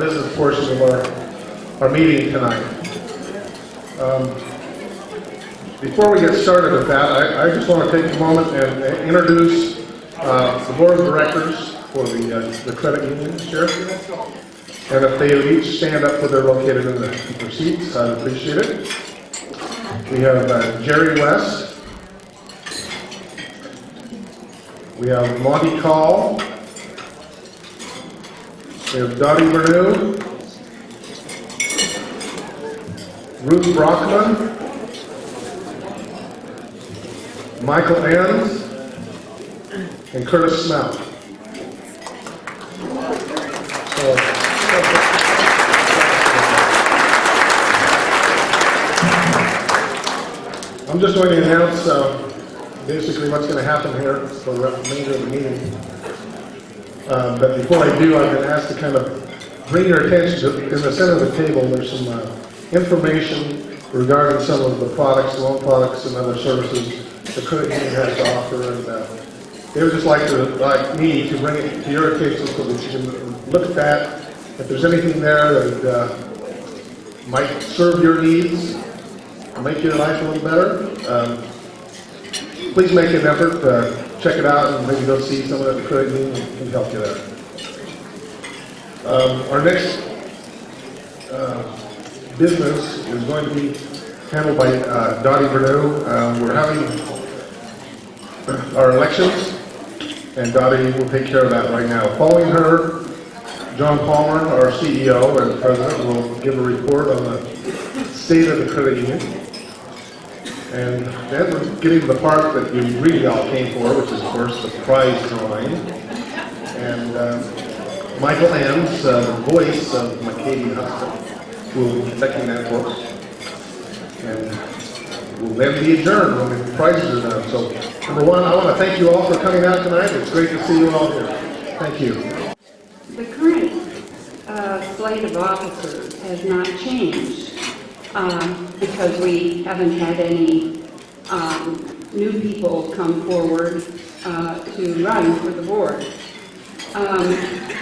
business portion of our meeting tonight. Before we get started with that, I just want to take a moment and introduce the board of directors for the credit union, Sheriff. And if they would each stand up where they're located in their seats, I'd appreciate it. We have Jerry West. We have Monty Call. We have Dottie Bernew. Ruth Brockman. Michael Enns. And Curtis Snell. I'm just going to announce basically what's going to happen here for the remainder of the meeting. But before I do, I've been asked to kind of bring your attention to, in the center of the table, there's some information regarding some of the products, loan products, and other services the credit union has to offer. And they would just like me to bring it to your attention so that you can look at that. If there's anything there that might serve your needs, make your life a little better, please make an effort to check it out and maybe go see someone at the credit union and can help you there. Our next business is going to be handled by Dottie Bernew. We're having our elections, and Dottie will take care of that right now. Following her, John Palmer, our CEO and president, will give a report on the state of the credit union. And then we're getting to the part that you really all came for, which is, of course, the prize drawing. And Michael Enns, the voice of McCady Huston, will be conducting that for us. And we'll then be adjourned when the prizes are done. So, number one, I want to thank you all for coming out tonight. It's great to see you all here. Thank you. The current slate of officers has not changed. Because we haven't had any new people come forward to run for the board.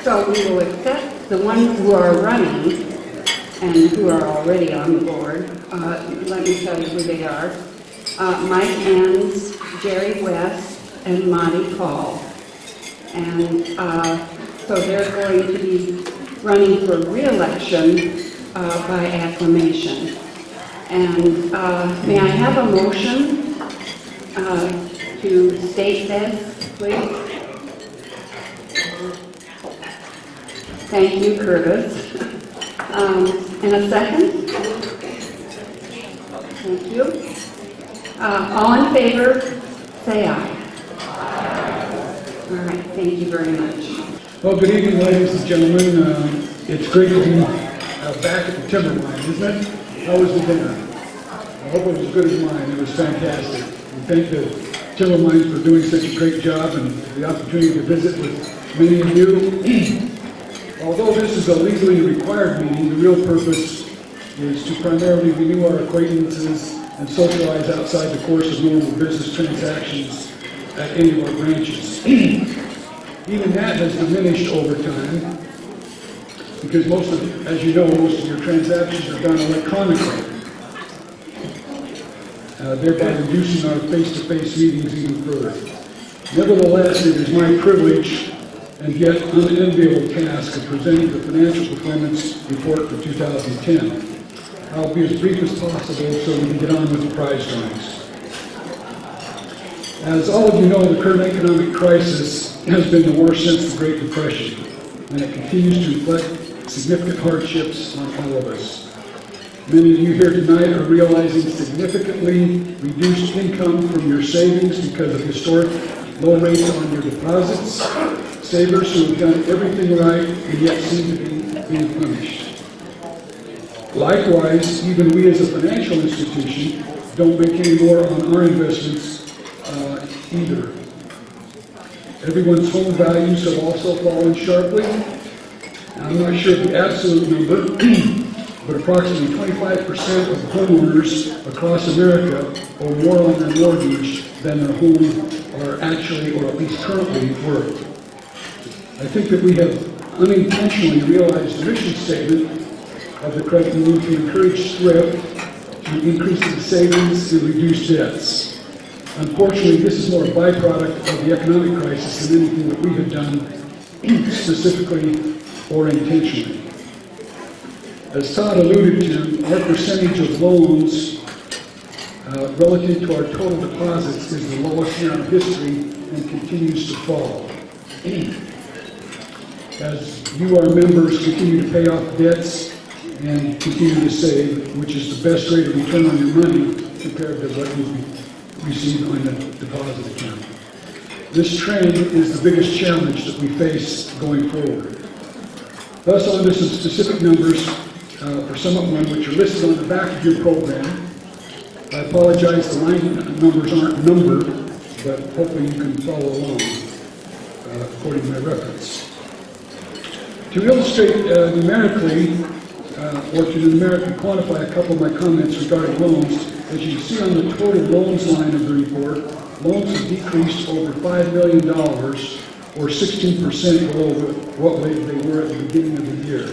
So we will accept the ones who are running and who are already on the board. Let me tell you who they are. Mike Enns, Jerry West, and Monty Call. And so they're going to be running for re-election by acclamation. And may I have a motion to state this, please? Thank you, Curtis. And a second? Thank you. All in favor, say aye. All right, thank you very much. Well, good evening, ladies and gentlemen. It's great to be back at the timber mine, isn't it? How was the dinner? I hope it was as good as mine. It was fantastic. We thank the timber mines for doing such a great job and the opportunity to visit with many of you. Although this is a legally required meeting, the real purpose is to primarily renew our acquaintances and socialize outside the course of normal business transactions at any of our branches. Even that has diminished over time, because as you know, most of your transactions are done electronically, thereby reducing our face-to-face meetings even further. Nevertheless, it is my privilege and yet unenviable task of presenting the financial performance report for 2010. I'll be as brief as possible so we can get on with the prize drawings. As all of you know, the current economic crisis has been the worst since the Great Depression, and it continues to reflect significant hardships on all of us. Many of you here tonight are realizing significantly reduced income from your savings because of historic low rates on your deposits, savers who have done everything right and yet seem to be being punished. Likewise, even we as a financial institution don't make any more on our investments either. Everyone's home values have also fallen sharply. I'm not sure of the absolute number, but approximately 25% of homeowners across America owe more on their mortgage than their home are actually, or at least currently, worth. I think that we have unintentionally realized the mission statement of the credit union to encourage thrift, to increase the savings, and reduce debts. Unfortunately, this is more a byproduct of the economic crisis than anything that we have done specifically or intentionally. As Todd alluded to, our percentage of loans relative to our total deposits is the lowest in our history and continues to fall. As you, our members, continue to pay off debts and continue to save, which is the best rate of return on your money compared to what you receive on the deposit account. This trend is the biggest challenge that we face going forward. Thus, on to some specific numbers for SummitOne, which are listed on the back of your program. I apologize, the line numbers aren't numbered, but hopefully you can follow along according to my reference. To illustrate numerically, or to numerically quantify a couple of my comments regarding loans, as you can see on the total loans line of the report, loans have decreased over $5 million, or 16% below what they were at the beginning of the year.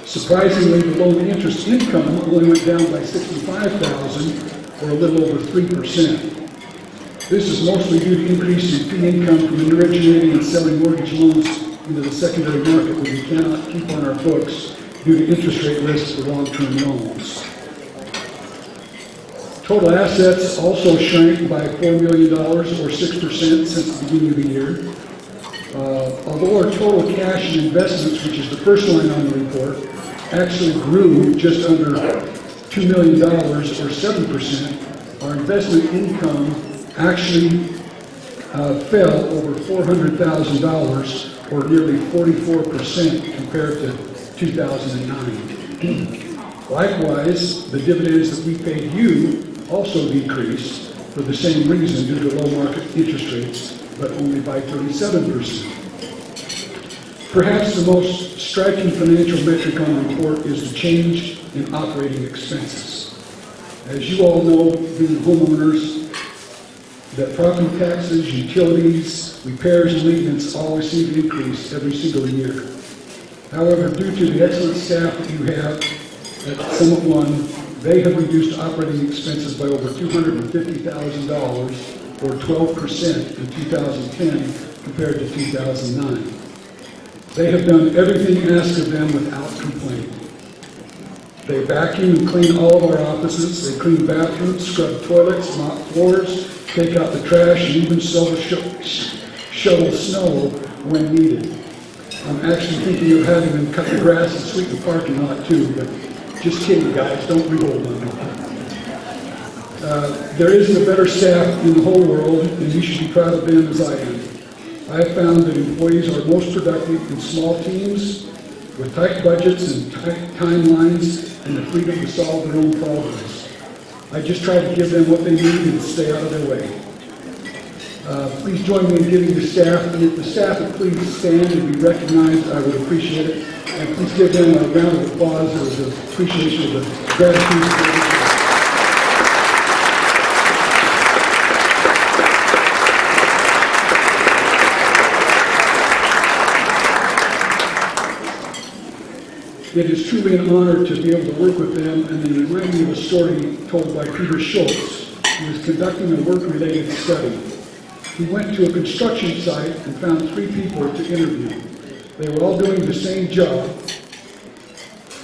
Surprisingly, the loan interest income only went down by $65,000, or a little over 3%. This is mostly due to increase in fee income from originating and selling mortgage loans into the secondary market, where we cannot keep on our books due to interest rate risk for long-term loans. Total assets also shrank by $4 million, or 6% since the beginning of the year. Although our total cash and investments, which is the first line on the report, actually grew just under $2 million, or 7%, our investment income actually fell over $400,000, or nearly 44% compared to 2009. Likewise, the dividends that we paid you also decreased for the same reason due to low market interest rates, but only by 37%. Perhaps the most striking financial metric on the report is the change in operating expenses. As you all know, being homeowners, that property taxes, utilities, repairs, and maintenance all receive an increase every single year. However, due to the excellent staff that you have at SummitOne, they have reduced operating expenses by over $250,000, or 12% in 2010 compared to 2009. They have done everything asked of them without complaint. They vacuum and clean all of our offices, they clean bathrooms, scrub toilets, mop floors, take out the trash, and even shovel snow when needed. I'm actually thinking of having them cut the grass and sweep the parking lot too, but just kidding, guys, don't revolt on me. There isn't a better staff in the whole world, and you should be proud of them as I am. I have found that employees are most productive in small teams, with tight budgets and tight timelines, and the freedom to solve their own problems. I just try to give them what they need and stay out of their way. Please join me in giving the staff, and if the staff would please stand and be recognized, I would appreciate it. And please give them a round of applause as an appreciation of the gratitude. It is truly an honor to be able to work with them, and they remind me of a story told by Peter Schultz, who was conducting a work-related study. He went to a construction site and found 3 people to interview. They were all doing the same job,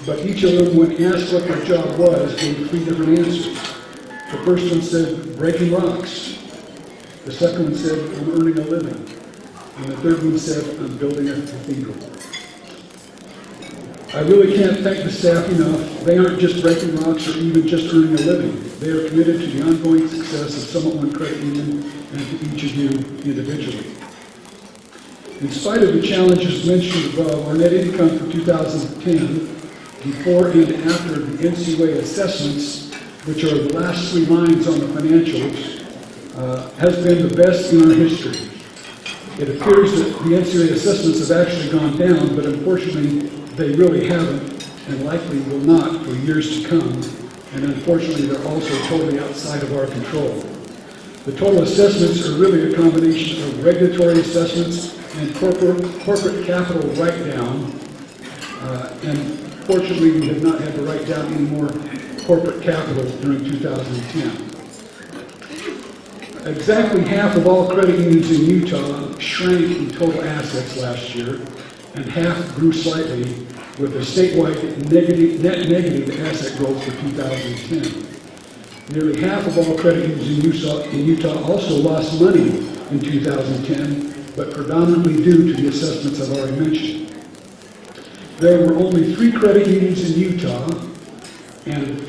but each of them, when asked what their job was, gave 3 different answers. The first one said, breaking rocks. The second one said, I'm earning a living. And the third one said, I'm building a cathedral. I really can't thank the staff enough. They aren't just breaking rocks or even just earning a living. They are committed to the ongoing success of SummitOne Credit Union and to each of you individually. In spite of the challenges mentioned above, our net income for 2010, before and after the NCUA assessments, which are the last 3 lines on the financials, has been the best in our history. It appears that the NCUA assessments have actually gone down, but unfortunately, they really haven't, and likely will not for years to come, and unfortunately they're also totally outside of our control. The total assessments are really a combination of regulatory assessments and corporate capital write-down. And fortunately, we have not had to write down any more corporate capital during 2010. Exactly half of all credit unions in Utah shrank in total assets last year, and half grew slightly, with a statewide net negative asset growth for 2010. Nearly half of all credit unions in Utah also lost money in 2010, but predominantly due to the assessments I've already mentioned. There were only 3 credit unions in Utah, and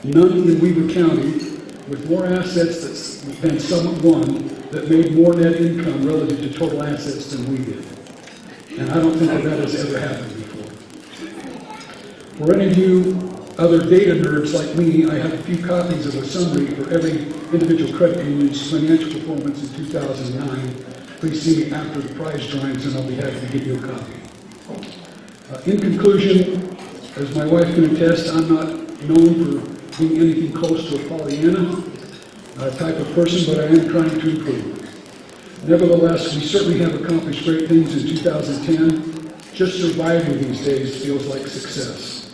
none in Weber County, with more assets than SummitOne that made more net income relative to total assets than we did. And I don't think that has ever happened before. For any of you other data nerds like me, I have a few copies of a summary for every individual credit union's financial performance in 2009. Please see me after the prize drawings and I'll be happy to give you a copy. In conclusion, as my wife can attest, I'm not known for being anything close to a Pollyanna type of person, but I am trying to improve. Nevertheless, we certainly have accomplished great things in 2010. Just surviving these days feels like success.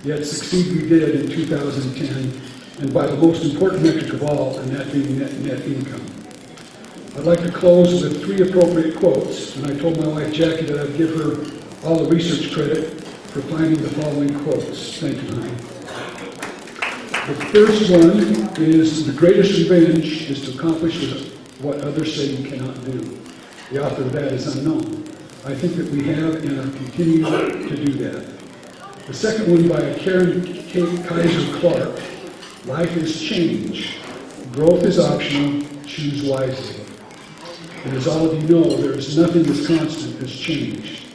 Yet succeed we did in 2010, and by the most important metric of all, and that being net income. I'd like to close with 3 appropriate quotes, and I told my wife Jackie that I'd give her all the research credit for finding the following quotes. Thank you, honey. The first one is, the greatest revenge is to accomplish what others say you cannot do. The author of that is unknown. I think that we have and are continuing to do that. The second one by Karen Kaiser Clark, life is change. Growth is optional, choose wisely. And as all of you know, there is nothing as constant as change.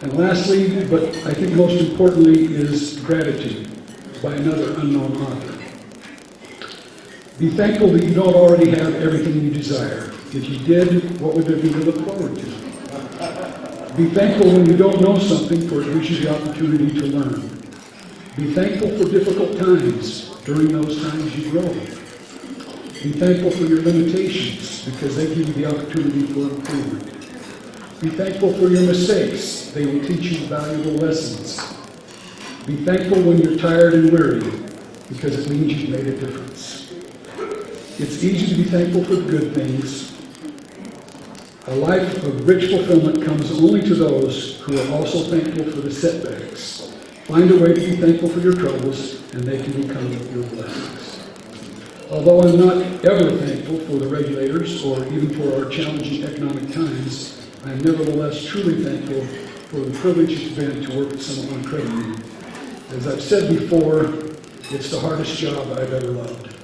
And lastly, but I think most importantly, is gratitude, by another unknown author. Be thankful that you don't already have everything you desire. If you did, what would there be to look forward to? Be thankful when you don't know something, for it gives you the opportunity to learn. Be thankful for difficult times. During those times you grow. Be thankful for your limitations, because they give you the opportunity for improvement. Be thankful for your mistakes. They will teach you valuable lessons. Be thankful when you're tired and weary, because it means you've made a difference. It's easy to be thankful for the good things. A life of rich fulfillment comes only to those who are also thankful for the setbacks. Find a way to be thankful for your troubles, and they can become your blessings. Although I'm not ever thankful for the regulators or even for our challenging economic times, I am nevertheless truly thankful for the privilege it's been to work at SummitOne Credit Union. As I've said before, it's the hardest job I've ever loved.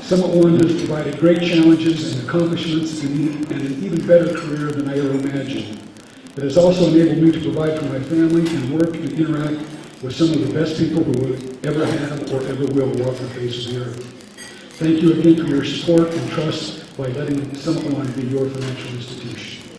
SummitOne has provided great challenges and accomplishments and an even better career than I ever imagined. It has also enabled me to provide for my family and work and interact with some of the best people who would ever have or ever will walk the face of the earth. Thank you again for your support and trust by letting SummitOne be your financial institution.